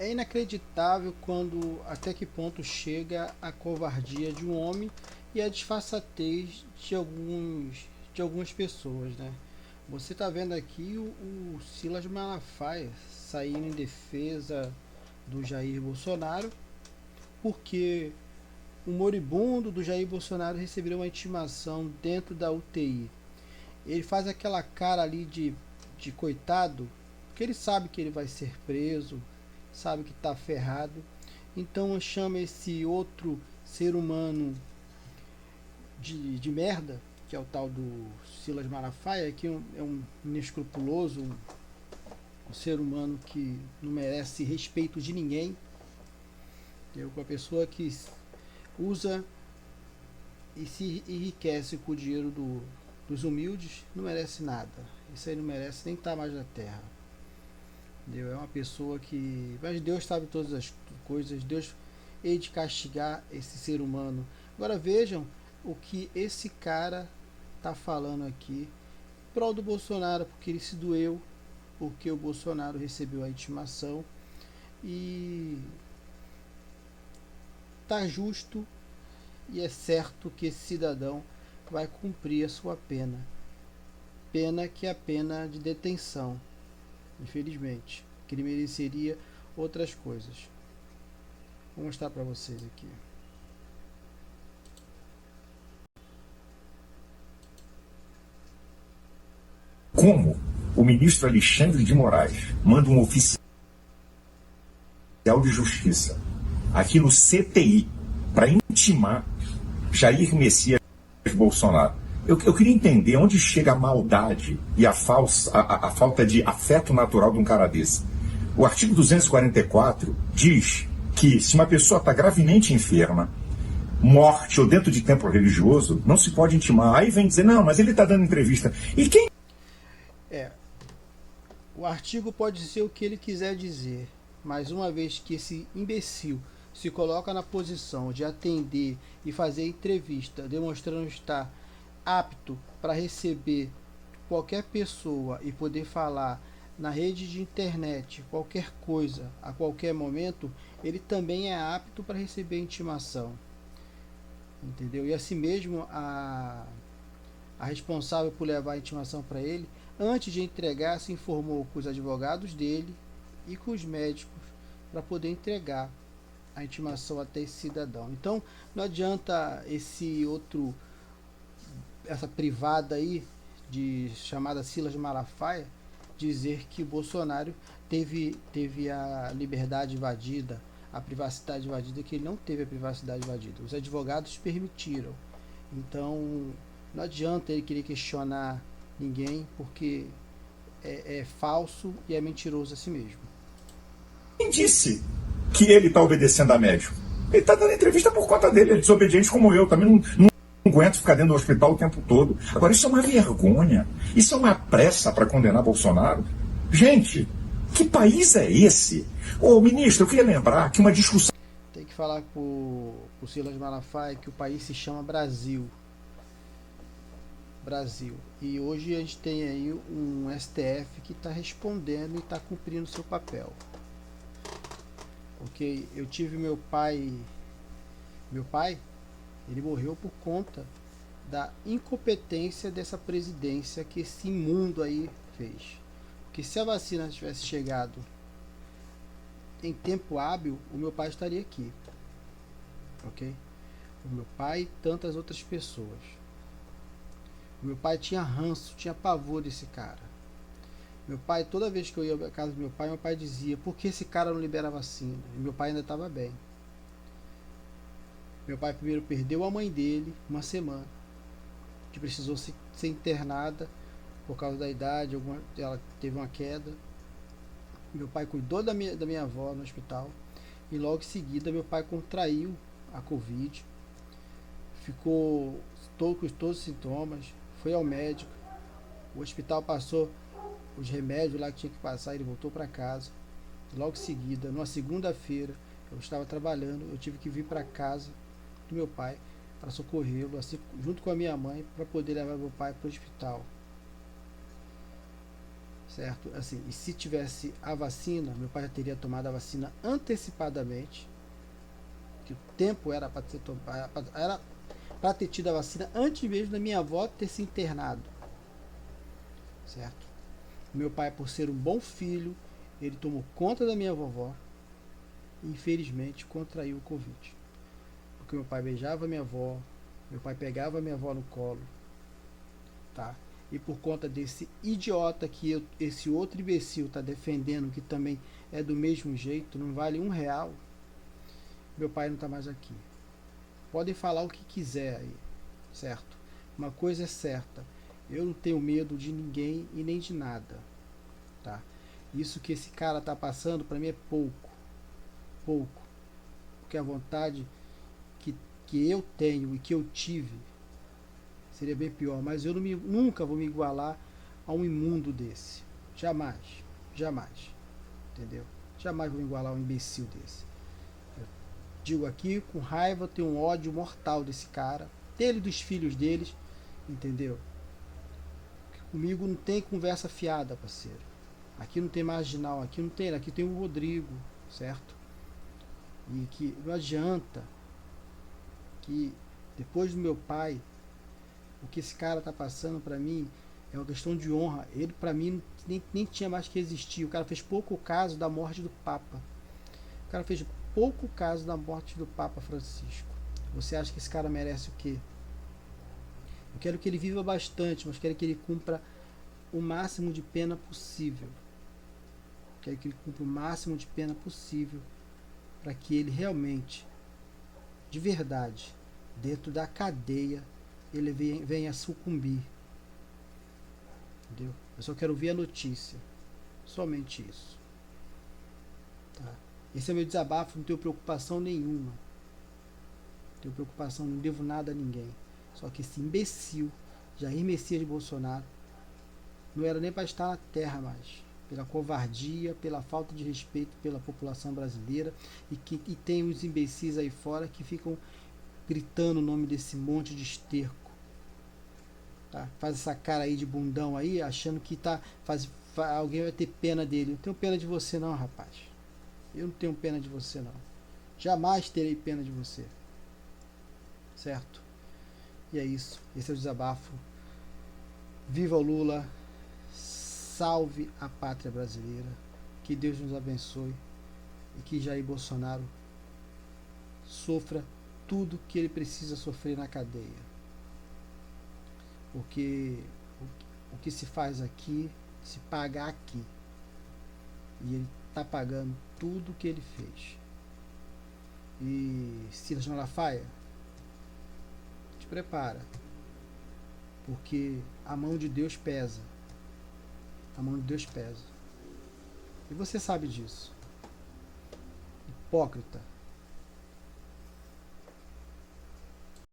É inacreditável quando até que ponto chega a covardia de um homem e a disfarçatez de algumas pessoas, né? Você está vendo aqui o Silas Malafaia saindo em defesa do Jair Bolsonaro, porque o moribundo do Jair Bolsonaro recebeu uma intimação dentro da UTI. Ele faz aquela cara ali de coitado, porque ele sabe que ele vai ser preso, sabe que está ferrado. Então chama esse outro ser humano de merda, que é o tal do Silas Malafaia, que é um inescrupuloso, um ser humano que não merece respeito de ninguém. Uma pessoa que usa e se enriquece com o dinheiro dos humildes, não merece nada. Isso aí não merece nem estar mais na terra. Entendeu? É uma pessoa que. Mas Deus sabe todas as coisas, Deus hei de castigar esse ser humano. Agora vejam o que esse cara está falando aqui em prol do Bolsonaro, porque ele se doeu, porque o Bolsonaro recebeu a intimação e tá justo e é certo que esse cidadão vai cumprir a sua pena. Pena que é a pena de detenção, infelizmente, que ele mereceria outras coisas. Vou mostrar para vocês aqui. Como o ministro Alexandre de Moraes manda um oficial de justiça aqui no CTI para intimar Jair Messias Bolsonaro. Eu queria entender onde chega a maldade e a falta de afeto natural de um cara desse. O artigo 244 diz que se uma pessoa está gravemente enferma, morte ou dentro de templo religioso, não se pode intimar. Aí vem dizer, não, mas ele está dando entrevista. E quem... É, o artigo pode dizer o que ele quiser dizer, mas uma vez que esse imbecil se coloca na posição de atender e fazer entrevista, demonstrando estar apto para receber qualquer pessoa e poder falar na rede de internet qualquer coisa a qualquer momento, ele também é apto para receber intimação. Entendeu? E assim mesmo a responsável por levar a intimação para ele, antes de entregar, se informou com os advogados dele e com os médicos para poder entregar a intimação até esse cidadão. Então não adianta essa privada aí de chamada Silas Malafaia dizer que o Bolsonaro teve a liberdade invadida, a privacidade invadida, que ele não teve a privacidade invadida. Os advogados permitiram. Então não adianta ele querer questionar ninguém, porque é falso e é mentiroso a si mesmo. disse que ele está obedecendo a médico? Ele está dando entrevista por conta dele, ele é desobediente como eu. Também não aguento ficar dentro do hospital o tempo todo. Agora, isso é uma vergonha. Isso é uma pressa para condenar Bolsonaro. Gente, que país é esse? Ô, ministro, eu queria lembrar que uma discussão... Tem que falar com o Silas Malafaia que o país se chama Brasil. Brasil. E hoje a gente tem aí um STF que está respondendo e está cumprindo seu papel. Ok? Eu tive meu pai. Meu pai, ele morreu por conta da incompetência dessa presidência que esse imundo aí fez. Porque se a vacina tivesse chegado em tempo hábil, o meu pai estaria aqui. Ok? O meu pai e tantas outras pessoas. O meu pai tinha ranço, tinha pavor desse cara. Meu pai, toda vez que eu ia à casa do meu pai dizia: por que esse cara não libera a vacina? E meu pai ainda estava bem. Meu pai primeiro perdeu a mãe dele uma semana, que precisou ser internada por causa da idade, ela teve uma queda. Meu pai cuidou da minha avó no hospital e logo em seguida meu pai contraiu a Covid, ficou com todos os sintomas, foi ao médico, o hospital passou os remédios lá que tinha que passar, ele voltou para casa. Logo em seguida, numa segunda-feira, eu estava trabalhando, eu tive que vir para casa do meu pai para socorrê-lo, assim, junto com a minha mãe, para poder levar meu pai para o hospital. certo? Assim, e se tivesse a vacina, meu pai já teria tomado a vacina antecipadamente, que o tempo era para ter tido a vacina antes mesmo da minha avó ter se internado, certo? Meu pai, por ser um bom filho, ele tomou conta da minha vovó e infelizmente contraiu o Covid. Porque meu pai beijava minha avó, meu pai pegava minha avó no colo, tá? E por conta desse idiota que esse outro imbecil tá defendendo, que também é do mesmo jeito, não vale R$ 1, meu pai não tá mais aqui. Podem falar o que quiser aí, certo? Uma coisa é certa, eu não tenho medo de ninguém e nem de nada, tá? Isso que esse cara tá passando para mim é pouco, porque a vontade que eu tenho e que eu tive seria bem pior, mas eu nunca vou me igualar a um imundo desse, jamais, jamais, entendeu? Jamais vou me igualar a um imbecil desse. Eu digo aqui com raiva, tenho um ódio mortal desse cara, dele e dos filhos deles, entendeu? Comigo não tem conversa fiada, parceiro. Aqui não tem marginal, aqui tem o Rodrigo, certo? E que não adianta que depois do meu pai, o que esse cara tá passando pra mim é uma questão de honra. Ele pra mim nem tinha mais que existir. O cara fez pouco caso da morte do Papa. O cara fez pouco caso da morte do Papa Francisco. Você acha que esse cara merece o quê? Eu quero que ele viva bastante, mas quero que ele cumpra o máximo de pena possível. Quero que ele cumpra o máximo de pena possível para que ele realmente, de verdade, dentro da cadeia, ele venha a sucumbir. Entendeu? Eu só quero ver a notícia. Somente isso. Tá? Esse é meu desabafo, não tenho preocupação nenhuma. Não tenho preocupação, não devo nada a ninguém. Só que esse imbecil, Jair Messias de Bolsonaro, não era nem para estar na terra mais. Pela covardia, pela falta de respeito pela população brasileira. E tem os imbecis aí fora que ficam gritando o nome desse monte de esterco. Tá? Faz essa cara aí de bundão aí, achando que alguém vai ter pena dele. Eu não tenho pena de você não, rapaz. Eu não tenho pena de você não. Jamais terei pena de você. Certo? E é isso. Esse é o desabafo. Viva o Lula. Salve a pátria brasileira. Que Deus nos abençoe. E que Jair Bolsonaro sofra tudo que ele precisa sofrer na cadeia. Porque o que se faz aqui, se paga aqui. E ele está pagando tudo que ele fez. E Silas Malafaia, te prepara. Porque a mão de Deus pesa. A mão de Deus pesa. E você sabe disso. Hipócrita.